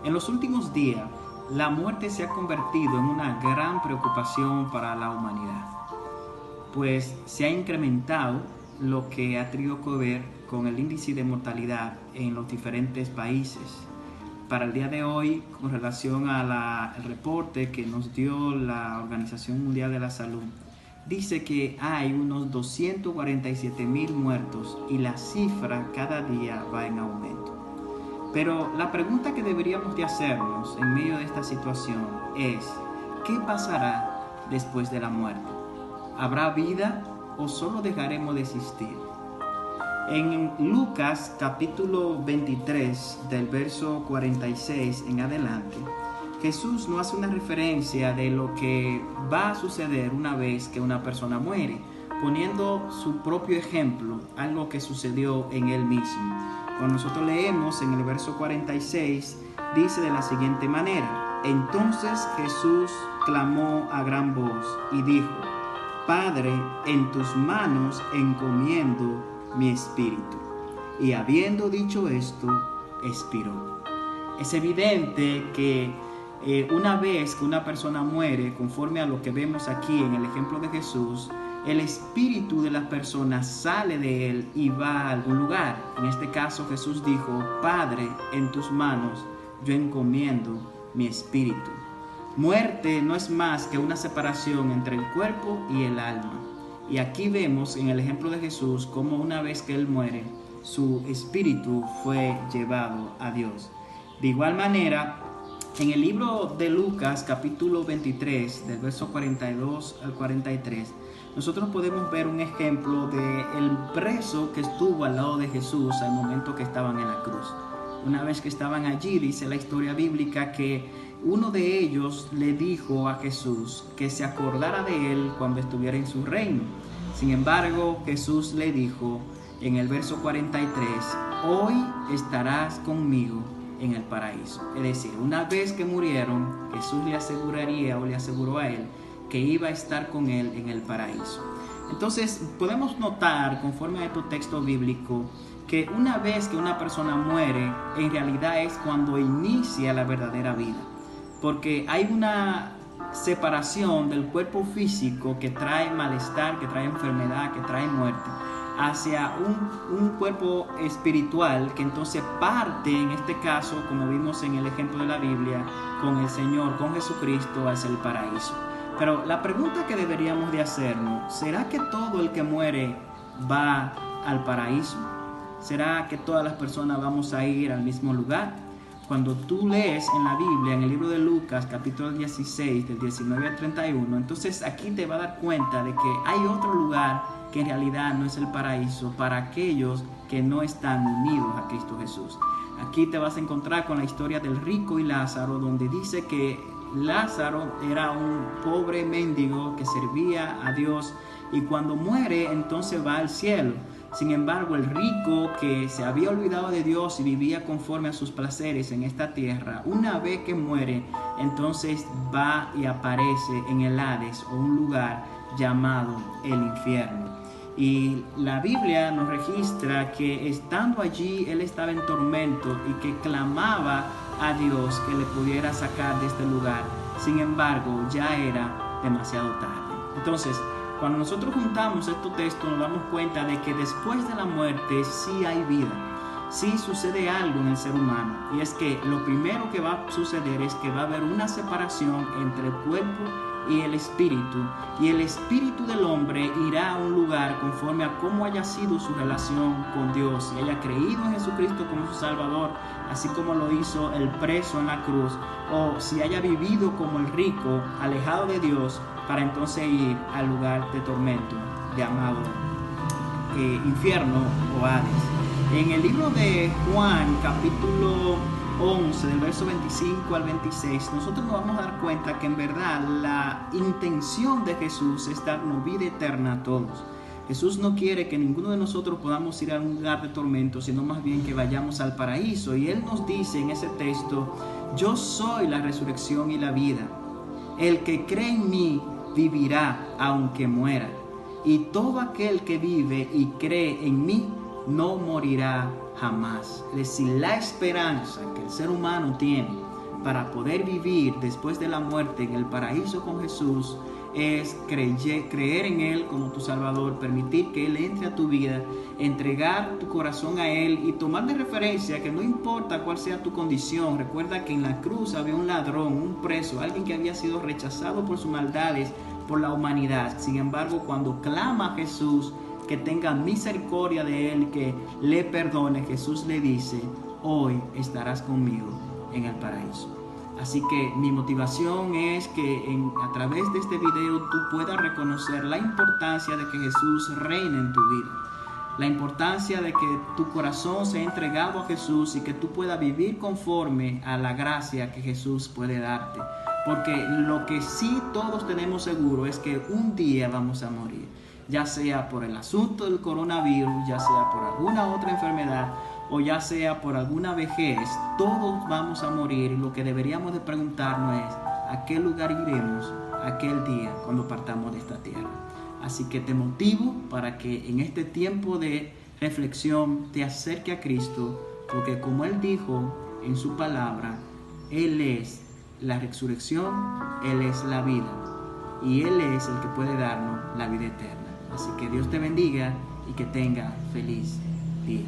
En los últimos días, la muerte se ha convertido en una gran preocupación para la humanidad, pues se ha incrementado lo que ha tenido que ver con el índice de mortalidad en los diferentes países. Para el día de hoy, con relación al reporte que nos dio la Organización Mundial de la Salud, dice que hay unos 247,000 muertos y la cifra cada día va en aumento. Pero la pregunta que deberíamos de hacernos en medio de esta situación es, ¿qué pasará después de la muerte? ¿Habrá vida o solo dejaremos de existir? En Lucas capítulo 23 del verso 46 en adelante, Jesús nos hace una referencia de lo que va a suceder una vez que una persona muere, poniendo su propio ejemplo, algo que sucedió en él mismo. Cuando nosotros leemos en el verso 46, dice de la siguiente manera: Entonces Jesús clamó a gran voz y dijo: Padre, en tus manos encomiendo mi espíritu. Y habiendo dicho esto, expiró. Es evidente que una vez que una persona muere, conforme a lo que vemos aquí en el ejemplo de Jesús, el espíritu de la persona sale de él y va a algún lugar. En este caso Jesús dijo: Padre, en tus manos yo encomiendo mi espíritu. Muerte no es más que una separación entre el cuerpo y el alma. Y aquí vemos en el ejemplo de Jesús cómo una vez que él muere, su espíritu fue llevado a Dios. De igual manera, en el libro de Lucas capítulo 23, del verso 42 al 43, nosotros podemos ver un ejemplo del preso que estuvo al lado de Jesús al momento que estaban en la cruz. Una vez que estaban allí, dice la historia bíblica que uno de ellos le dijo a Jesús que se acordara de él cuando estuviera en su reino. Sin embargo, Jesús le dijo en el verso 43, hoy estarás conmigo en el paraíso. Es decir, una vez que murieron, Jesús le aseguraría o le aseguró a él que iba a estar con él en el paraíso. Entonces podemos notar, conforme a este texto bíblico, que una vez que una persona muere, en realidad es cuando inicia la verdadera vida, porque hay una separación del cuerpo físico que trae malestar, que trae enfermedad, que trae muerte, hacia un cuerpo espiritual que entonces parte, en este caso, como vimos en el ejemplo de la Biblia, con el Señor, con Jesucristo, hacia el paraíso. Pero la pregunta que deberíamos de hacernos, ¿será que todo el que muere va al paraíso? ¿Será que todas las personas vamos a ir al mismo lugar? Cuando tú lees en la Biblia, en el libro de Lucas, capítulo 16, del 19 al 31, entonces aquí te va a dar cuenta de que hay otro lugar que en realidad no es el paraíso para aquellos que no están unidos a Cristo Jesús. Aquí te vas a encontrar con la historia del rico y Lázaro, donde dice que Lázaro era un pobre mendigo que servía a Dios y cuando muere entonces va al cielo. Sin embargo, el rico que se había olvidado de Dios y vivía conforme a sus placeres en esta tierra, una vez que muere, entonces va y aparece en el Hades, o un lugar llamado el infierno. Y la Biblia nos registra que estando allí, él estaba en tormento y que clamaba a Dios que le pudiera sacar de este lugar. Sin embargo, ya era demasiado tarde. Entonces, cuando nosotros juntamos estos textos, nos damos cuenta de que después de la muerte sí hay vida, sí sucede algo en el ser humano. Y es que lo primero que va a suceder es que va a haber una separación entre el cuerpo y el espíritu del hombre irá a un lugar conforme a cómo haya sido su relación con Dios, si haya creído en Jesucristo como su Salvador, así como lo hizo el preso en la cruz, o si haya vivido como el rico, alejado de Dios, para entonces ir al lugar de tormento llamado infierno o Hades. En el libro de Juan, capítulo 11, del verso 25 al 26, nosotros nos vamos a dar cuenta que en verdad la intención de Jesús es darnos vida eterna a todos. Jesús no quiere que ninguno de nosotros podamos ir a un lugar de tormento, sino más bien que vayamos al paraíso. Y Él nos dice en ese texto: yo soy la resurrección y la vida. El que cree en mí vivirá aunque muera. Y todo aquel que vive y cree en mí no morirá jamás. Es decir, la esperanza que el ser humano tiene para poder vivir después de la muerte en el paraíso con Jesús es creer en Él como tu Salvador, permitir que Él entre a tu vida, entregar tu corazón a Él y tomar de referencia que no importa cuál sea tu condición. Recuerda que en la cruz había un ladrón, un preso, alguien que había sido rechazado por sus maldades, por la humanidad. Sin embargo, cuando clama a Jesús que tenga misericordia de él, que le perdone, Jesús le dice: hoy estarás conmigo en el paraíso. Así que mi motivación es que a través de este video tú puedas reconocer la importancia de que Jesús reine en tu vida, la importancia de que tu corazón sea entregado a Jesús y que tú puedas vivir conforme a la gracia que Jesús puede darte. Porque lo que sí todos tenemos seguro es que un día vamos a morir, ya sea por el asunto del coronavirus, ya sea por alguna otra enfermedad o ya sea por alguna vejez. Todos vamos a morir y lo que deberíamos de preguntarnos es: ¿a qué lugar iremos aquel día cuando partamos de esta tierra? Así que te motivo para que en este tiempo de reflexión te acerques a Cristo, porque como Él dijo en su palabra, Él es la resurrección, Él es la vida y Él es el que puede darnos la vida eterna. Así que Dios te bendiga y que tenga feliz día.